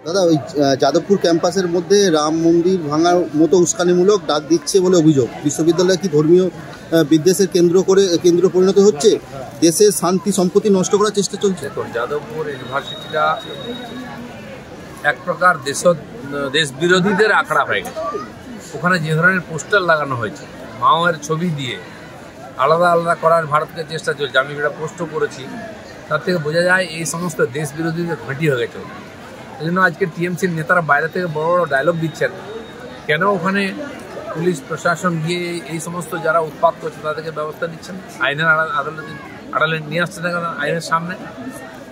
দাদা, ওই যাদবপুর ক্যাম্পাসের মধ্যে রাম মন্দির ভাঙার মতো উস্কানিমূলক ডাক দিচ্ছে বলে অভিযোগ। বিশ্ববিদ্যালয় কি ধর্মীয় বিদ্বেষের কেন্দ্র পরিণত হচ্ছে? দেশের শান্তি সম্পত্তি নষ্ট করার চেষ্টা চলছে। যাদবপুর ইউনিভার্সিটিটা এক প্রকার দেশ বিরোধীদের আখড়া হয়ে গেছে। ওখানে যে ধরনের পোস্টার লাগানো হয়েছে, মাওয়ের ছবি দিয়ে আলাদা আলাদা করার ভারতের চেষ্টা চলছে। আমি যেটা পোস্টও করেছি, তার থেকে বোঝা যায় এই সমস্ত দেশ বিরোধীদের ঘাঁটি হয়ে গেছে। এই জন্য আজকে টিএমসির নেতারা বাইরে থেকে বড় বড় ডায়লগ দিচ্ছেন, কেন ওখানে পুলিশ প্রশাসন গিয়ে এই সমস্ত যারা উৎপাত করছে তাদেরকে ব্যবস্থা দিচ্ছেন, আইনের আড়ালে নিয়ে আসছে না আইনের সামনে।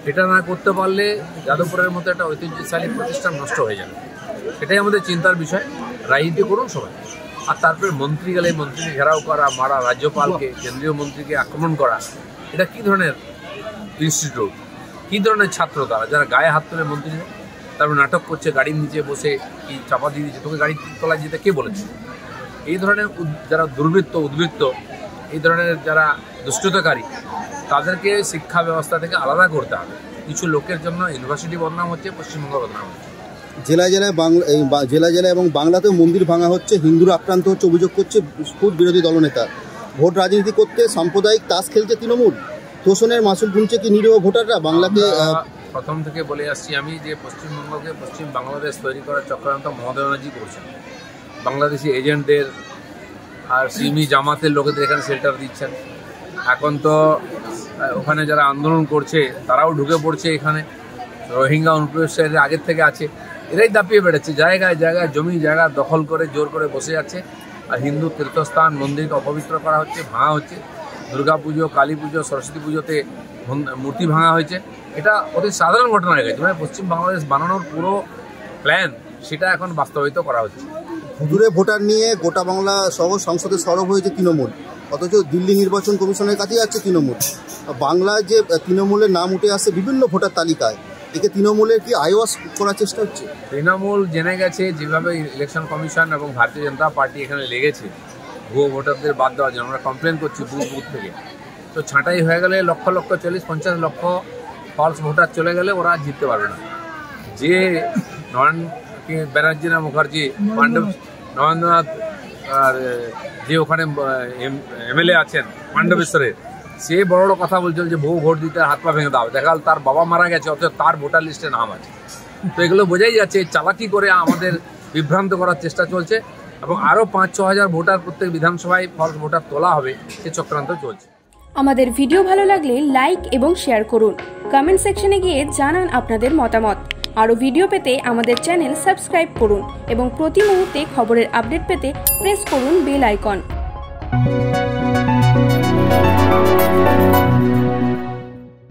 এটা না করতে পারলে যাদবপুরের মতো একটা ঐতিহ্যশালী প্রতিষ্ঠান নষ্ট হয়ে যাবে। সেটাই আমাদের চিন্তার বিষয়। রাজনীতি করুন সবাই, আর তারপরে মন্ত্রী গেলে মন্ত্রীকে ঘেরাও করা, মারা, রাজ্যপালকে, কেন্দ্রীয় মন্ত্রীকে আক্রমণ করা, এটা কী ধরনের ইনস্টিটিউট, কী ধরনের ছাত্র তারা, যারা গায়ে হাত তুলে মন্ত্রী, তারপরে নাটক করছে, গাড়ির নিচে বসে কি চাপা দিয়ে দিচ্ছে, তোকে গাড়ির তলায় যেতে কে বলেছে? এই ধরনের যারা উদ্বৃত্ত, এই ধরনের যারা দুষ্টতাকারী, তাদেরকে শিক্ষা ব্যবস্থা থেকে আলাদা করতে হবে। কিছু লোকের জন্য ইউনিভার্সিটি বদনাম হচ্ছে, পশ্চিমবঙ্গ বদনাম হচ্ছে। জেলায় জেলায় এবং বাংলাতেও মন্দির ভাঙা হচ্ছে, হিন্দুরা আক্রান্ত হচ্ছে অভিযোগ করছে খুব বিরোধী দলনেতা। ভোট রাজনীতি করতে সাম্প্রদায়িক তাস খেলছে তৃণমূল, তোষণের মাসুল গুনছে কি নিরীহ ভোটাররা? বাংলাকে প্রথম থেকে বলে আসছি আমি যে পশ্চিমবঙ্গকে পশ্চিম বাংলাদেশ তৈরি করার চক্রান্ত মমতা ব্যানার্জি করছেন। বাংলাদেশি এজেন্টদের আর সিমি জামাতের লোকেদের এখানে শেল্টার দিচ্ছেন। এখন তো ওখানে যারা আন্দোলন করছে তারাও ঢুকে পড়ছে এখানে। রোহিঙ্গা অনুপ্রবেশকারীরা আগের থেকে আছে, এরাই দাপিয়ে বেড়াচ্ছে, জায়গায় জায়গায় জমি জায়গা দখল করে জোর করে বসে যাচ্ছে। আর হিন্দু তীর্থস্থান মন্দিরকে অপবিত্র করা হচ্ছে, ভাঙা হচ্ছে। দুর্গা পুজো, কালী পুজো, সরস্বতী পুজোতে মূর্তি ভাঙা হয়েছে। এটা অতি সাধারণ ঘটনা হয়ে গেছে। মানে পশ্চিম বাংলাদেশ বানানোর পুরো প্ল্যান সেটা এখন বাস্তবায়িত করা হচ্ছে। হুজুরে ভোটার নিয়ে গোটা বাংলা সহ সংসদে সরব হয়েছে তৃণমূল, অথচ দিল্লি নির্বাচন কমিশনের কাছে যাচ্ছে তৃণমূল। বাংলায় যে তৃণমূলের নাম উঠে আসছে বিভিন্ন ভোটার তালিকায়, একে তৃণমূলের কি আইওয়াস করার চেষ্টা হচ্ছে? তৃণমূল জেনে গেছে যেভাবে ইলেকশন কমিশন এবং ভারতীয় জনতা পার্টি এখানে লেগেছে ভুয়ো ভোটারদের বাদ দেওয়ার জন্য, আমরা কমপ্লেন করছি বুথ থেকে। তো ছাঁটাই হয়ে গেলে লক্ষ লক্ষ 40-50 লক্ষ ফলস ভোটার চলে গেলে ওরা জিততে পারবে না। যে ব্যানার্জি না মুখার্জি, নরেন্দ্রনাথ আর যে ওখানে এমএলএ আছেন পাণ্ডবেশ্বরের, সে বড় বড় কথা বলছিল যে বহু ভোট দিতে হাত পা ভেঙে দাও। দেখাল তার বাবা মারা গেছে, অথচ তার ভোটার লিস্টে নাম আছে। তো এগুলো বোঝাই যাচ্ছে চালাকি করে আমাদের বিভ্রান্ত করার চেষ্টা চলছে, এবং আরও 5-6 হাজার ভোটার প্রত্যেক বিধানসভায় ফলস ভোটার তোলা হবে, সে চক্রান্ত চলছে। আমাদের ভিডিও ভালো লাগলে লাইক এবং শেয়ার করুন। কমেন্ট সেকশনে গিয়ে জানান আপনাদের মতামত। আরও ভিডিও পেতে আমাদের চ্যানেল সাবস্ক্রাইব করুন এবং প্রতি মুহূর্তে খবরের আপডেট পেতে প্রেস করুন বেল আইকন।